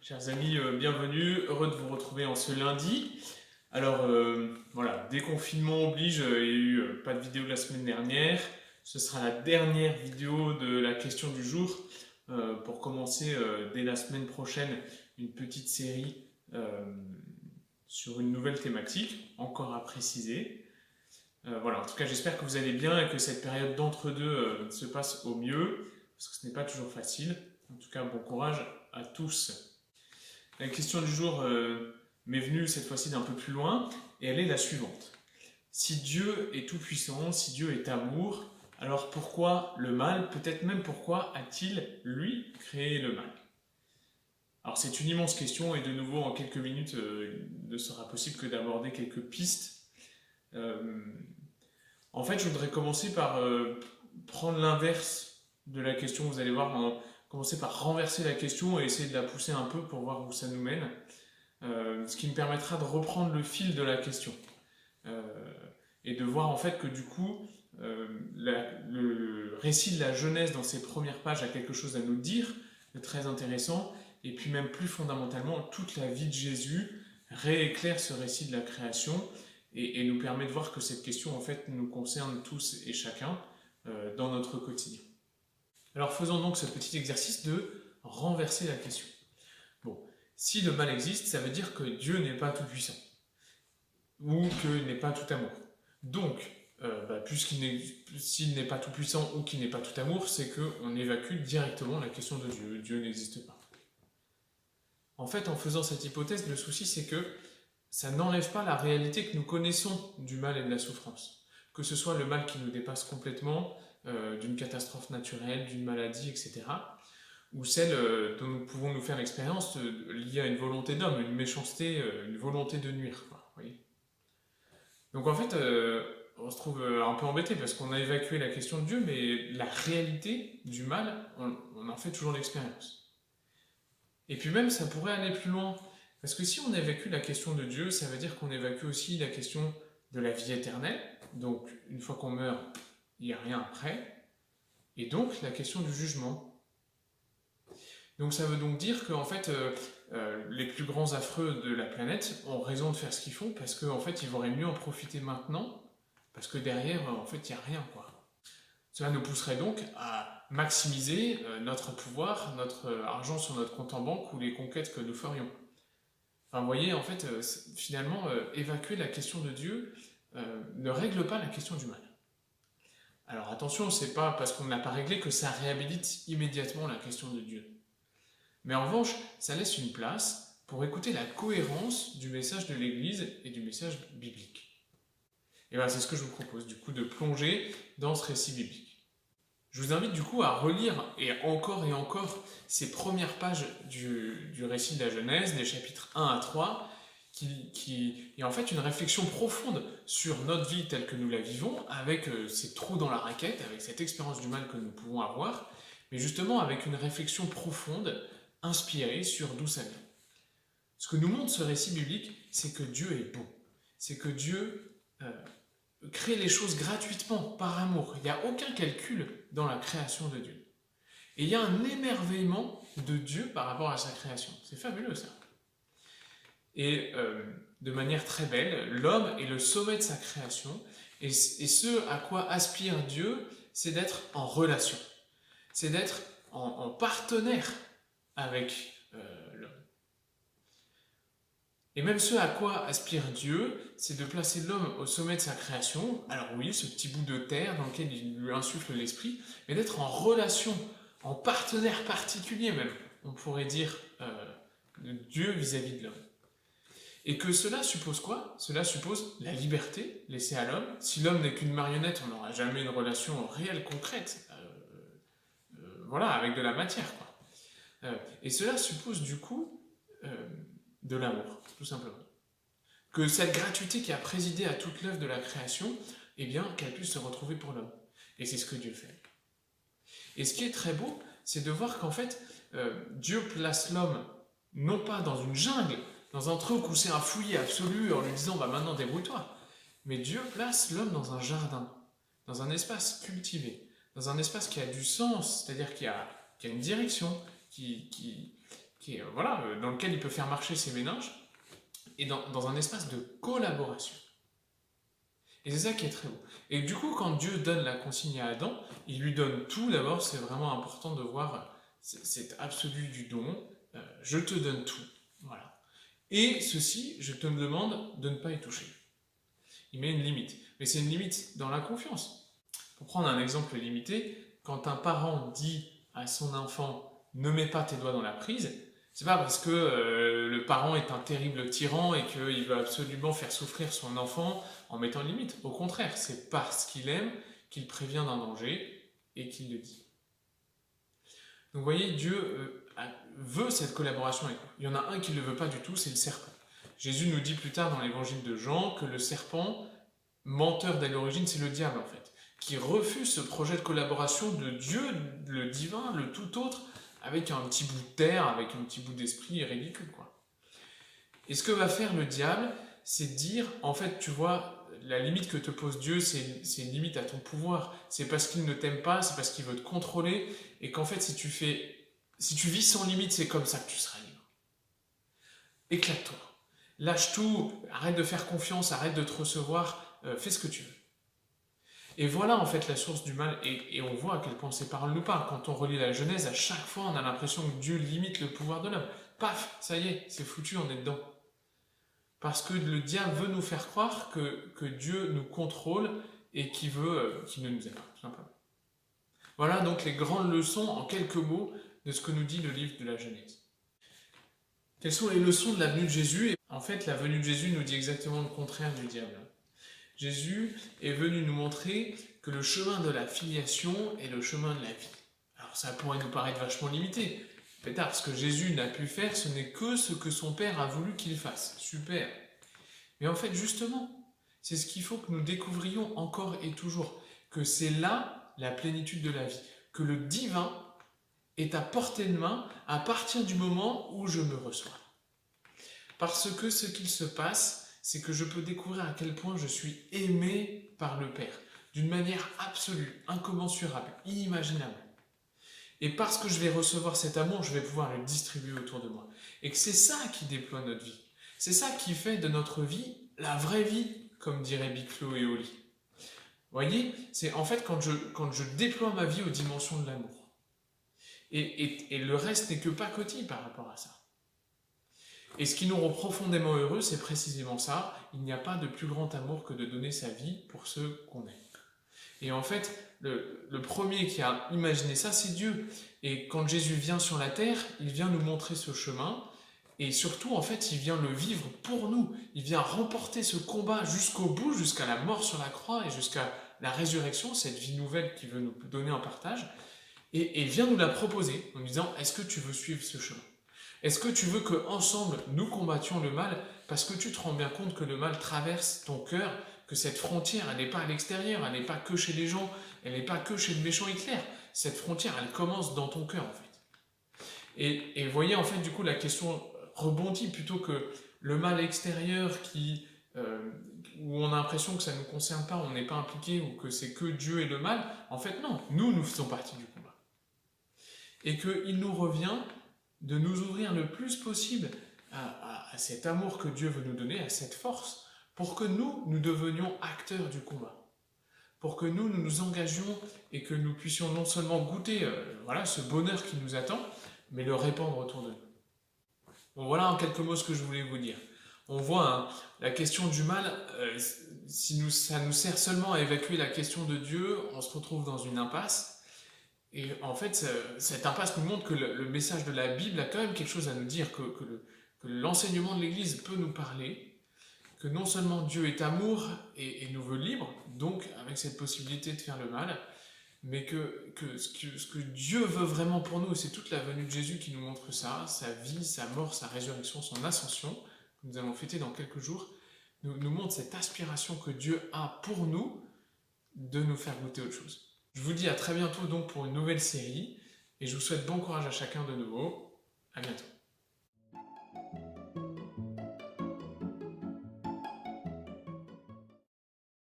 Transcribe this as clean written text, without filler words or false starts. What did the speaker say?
Chers amis, bienvenue, heureux de vous retrouver en ce lundi. Alors voilà, déconfinement oblige, il n'y a eu pas de vidéo la semaine dernière. Ce sera la dernière vidéo de la question du jour pour commencer dès la semaine prochaine une petite série sur une nouvelle thématique, encore à préciser. Voilà, en tout cas j'espère que vous allez bien et que cette période d'entre-deux se passe au mieux, parce que ce n'est pas toujours facile. En tout cas, bon courage à tous. La question du jour m'est venue cette fois-ci d'un peu plus loin, et elle est la suivante. Si Dieu est tout-puissant, si Dieu est amour, alors pourquoi le mal? Peut-être même pourquoi a-t-il, lui, créé le mal? Alors c'est une immense question, et de nouveau en quelques minutes, il ne sera possible que d'aborder quelques pistes. Euh, En fait, je voudrais commencer par prendre l'inverse de la question, vous allez voir, commencer par renverser la question et essayer de la pousser un peu pour voir où ça nous mène. Ce qui me permettra de reprendre le fil de la question euh, et de voir en fait que du coup le récit de la Genèse dans ses premières pages a quelque chose à nous dire de très intéressant, et puis même plus fondamentalement toute la vie de Jésus rééclaire ce récit de la création et nous permet de voir que cette question en fait nous concerne tous et chacun dans notre quotidien. Alors faisons donc ce petit exercice de renverser la question. Bon, si le mal existe, ça veut dire que Dieu n'est pas tout puissant, ou qu'il n'est pas tout amour. Donc, s'il n'est pas tout puissant ou qu'il n'est pas tout amour, c'est qu'on évacue directement la question de Dieu. Dieu n'existe pas. En fait, en faisant cette hypothèse, le souci c'est que ça n'enlève pas la réalité que nous connaissons du mal et de la souffrance. Que ce soit le mal qui nous dépasse complètement, d'une catastrophe naturelle, d'une maladie, etc., ou celle dont nous pouvons nous faire l'expérience liée à une volonté d'homme, une méchanceté, une volonté de nuire. Quoi, voyez. Donc en fait, on se trouve un peu embêté parce qu'on a évacué la question de Dieu, mais la réalité du mal, on en fait toujours l'expérience. Et puis même, ça pourrait aller plus loin. Parce que si on évacue la question de Dieu, ça veut dire qu'on évacue aussi la question de la vie éternelle. Donc, une fois qu'on meurt, il n'y a rien après. Et donc, la question du jugement. Donc, ça veut donc dire qu'en fait, les plus grands affreux de la planète ont raison de faire ce qu'ils font parce qu'en fait, ils voudraient mieux en profiter maintenant parce que derrière, en fait, il n'y a rien, quoi. Cela nous pousserait donc à maximiser notre pouvoir, notre argent sur notre compte en banque ou les conquêtes que nous ferions. Enfin, vous voyez, en fait, finalement, évacuer la question de Dieu ne règle pas la question du mal. Alors attention, c'est pas parce qu'on ne l'a pas réglé que ça réhabilite immédiatement la question de Dieu. Mais en revanche, ça laisse une place pour écouter la cohérence du message de l'Église et du message biblique. Et bien c'est ce que je vous propose, du coup, de plonger dans ce récit biblique. Je vous invite du coup à relire et encore ces premières pages du récit de la Genèse, des chapitres 1 à 3, qui est en fait une réflexion profonde sur notre vie telle que nous la vivons, avec ces trous dans la raquette, avec cette expérience du mal que nous pouvons avoir, mais justement avec une réflexion profonde, inspirée sur d'où ça vient. Ce que nous montre ce récit biblique, c'est que Dieu est bon, c'est que Dieu crée les choses gratuitement, par amour. Il n'y a aucun calcul dans la création de Dieu. Et il y a un émerveillement de Dieu par rapport à sa création. C'est fabuleux ça. Et de manière très belle, l'homme est le sommet de sa création, et ce à quoi aspire Dieu, c'est d'être en relation, c'est d'être en partenaire avec l'homme. Et même ce à quoi aspire Dieu, c'est de placer l'homme au sommet de sa création, alors oui, ce petit bout de terre dans lequel il lui insuffle l'esprit, mais d'être en relation, en partenaire particulier même, on pourrait dire, de Dieu vis-à-vis de l'homme. Et que cela suppose quoi? Cela suppose la liberté laissée à l'homme. Si l'homme n'est qu'une marionnette, on n'aura jamais une relation réelle, concrète, voilà, avec de la matière, quoi. Et cela suppose du coup de l'amour, tout simplement. Que cette gratuité qui a présidé à toute l'œuvre de la création, eh bien, qu'elle puisse se retrouver pour l'homme. Et c'est ce que Dieu fait. Et ce qui est très beau, c'est de voir qu'en fait, Dieu place l'homme non pas dans une jungle, dans un truc où c'est un fouillis absolu en lui disant bah maintenant débrouille-toi, mais Dieu place l'homme dans un jardin, dans un espace cultivé, dans un espace qui a du sens, c'est-à-dire qui a une direction, qui dans lequel il peut faire marcher ses méninges, et dans un espace de collaboration. Et c'est ça qui est très beau. Et du coup, quand Dieu donne la consigne à Adam, il lui donne tout. D'abord, c'est vraiment important de voir cet absolu du don. Je te donne tout. Voilà. Et ceci, je te demande de ne pas y toucher. Il met une limite. Mais c'est une limite dans la confiance. Pour prendre un exemple limité, quand un parent dit à son enfant « ne mets pas tes doigts dans la prise », c'est pas parce que le parent est un terrible tyran et qu'il veut absolument faire souffrir son enfant en mettant une limite. Au contraire, c'est parce qu'il aime qu'il prévient d'un danger et qu'il le dit. Donc vous voyez, Dieu veut cette collaboration avec nous. Il y en a un qui ne le veut pas du tout, c'est le serpent. Jésus nous dit plus tard dans l'évangile de Jean que le serpent, menteur dès l'origine, c'est le diable en fait, qui refuse ce projet de collaboration de Dieu, le divin, le tout autre, avec un petit bout de terre, avec un petit bout d'esprit ridicule, quoi. Et ce que va faire le diable, c'est dire, en fait, tu vois, la limite que te pose Dieu, c'est une limite à ton pouvoir. C'est parce qu'il ne t'aime pas, c'est parce qu'il veut te contrôler, et qu'en fait, si tu vis sans limite, c'est comme ça que tu seras libre. Éclate-toi. Lâche tout, arrête de faire confiance, arrête de te recevoir, fais ce que tu veux. Et voilà en fait la source du mal, et on voit à quel point ces paroles nous parlent. Quand on relit la Genèse, à chaque fois on a l'impression que Dieu limite le pouvoir de l'homme. Paf, ça y est, c'est foutu, on est dedans. Parce que le diable veut nous faire croire que Dieu nous contrôle et qu'il ne nous aime pas, tout simplement. Voilà donc les grandes leçons en quelques mots de ce que nous dit le livre de la Genèse. Quelles sont les leçons de la venue de Jésus? En fait, la venue de Jésus nous dit exactement le contraire du diable. Jésus est venu nous montrer que le chemin de la filiation est le chemin de la vie. Alors ça pourrait nous paraître vachement limité. Pétard, ce que Jésus n'a pu faire, ce n'est que ce que son Père a voulu qu'il fasse. Super. Mais en fait, justement, c'est ce qu'il faut que nous découvrions encore et toujours. Que c'est là la plénitude de la vie. Que le divin est à portée de main à partir du moment où je me reçois. Parce que ce qu'il se passe, c'est que je peux découvrir à quel point je suis aimé par le Père, d'une manière absolue, incommensurable, inimaginable. Et parce que je vais recevoir cet amour, je vais pouvoir le distribuer autour de moi. Et que c'est ça qui déploie notre vie. C'est ça qui fait de notre vie la vraie vie, comme dirait Big Flo et Oli. Vous voyez, c'est en fait quand je déploie ma vie aux dimensions de l'amour. Et le reste n'est que pacotille par rapport à ça. Et ce qui nous rend profondément heureux, c'est précisément ça. Il n'y a pas de plus grand amour que de donner sa vie pour ceux qu'on aime. Et en fait, le premier qui a imaginé ça, c'est Dieu. Et quand Jésus vient sur la terre, il vient nous montrer ce chemin. Et surtout, en fait, il vient le vivre pour nous. Il vient remporter ce combat jusqu'au bout, jusqu'à la mort sur la croix et jusqu'à la résurrection, cette vie nouvelle qu'il veut nous donner en partage. Et il vient nous la proposer en nous disant, est-ce que tu veux suivre ce chemin ? Est-ce que tu veux qu'ensemble, nous combattions le mal parce que tu te rends bien compte que le mal traverse ton cœur, que cette frontière, elle n'est pas à l'extérieur, elle n'est pas que chez les gens, elle n'est pas que chez le méchant Hitler. Cette frontière, elle commence dans ton cœur, en fait. Et voyez, en fait, du coup, la question rebondit plutôt que le mal extérieur où on a l'impression que ça ne nous concerne pas, on n'est pas impliqué, ou que c'est que Dieu et le mal. En fait, non, nous faisons partie du combat. Et qu'il nous revient de nous ouvrir le plus possible à cet amour que Dieu veut nous donner, à cette force, pour que nous devenions acteurs du combat. Pour que nous nous engagions et que nous puissions non seulement goûter ce bonheur qui nous attend, mais le répandre autour de nous. Bon, voilà en quelques mots ce que je voulais vous dire. On voit la question du mal, si ça nous sert seulement à évacuer la question de Dieu, on se retrouve dans une impasse. Et en fait, cette impasse nous montre que le message de la Bible a quand même quelque chose à nous dire, que l'enseignement de l'Église peut nous parler, que non seulement Dieu est amour et nous veut libres, donc avec cette possibilité de faire le mal, mais que ce que Dieu veut vraiment pour nous, c'est toute la venue de Jésus qui nous montre ça, sa vie, sa mort, sa résurrection, son ascension, que nous allons fêter dans quelques jours, nous montre cette aspiration que Dieu a pour nous de nous faire goûter autre chose. Je vous dis à très bientôt donc pour une nouvelle série, et je vous souhaite bon courage à chacun de nouveau. À bientôt.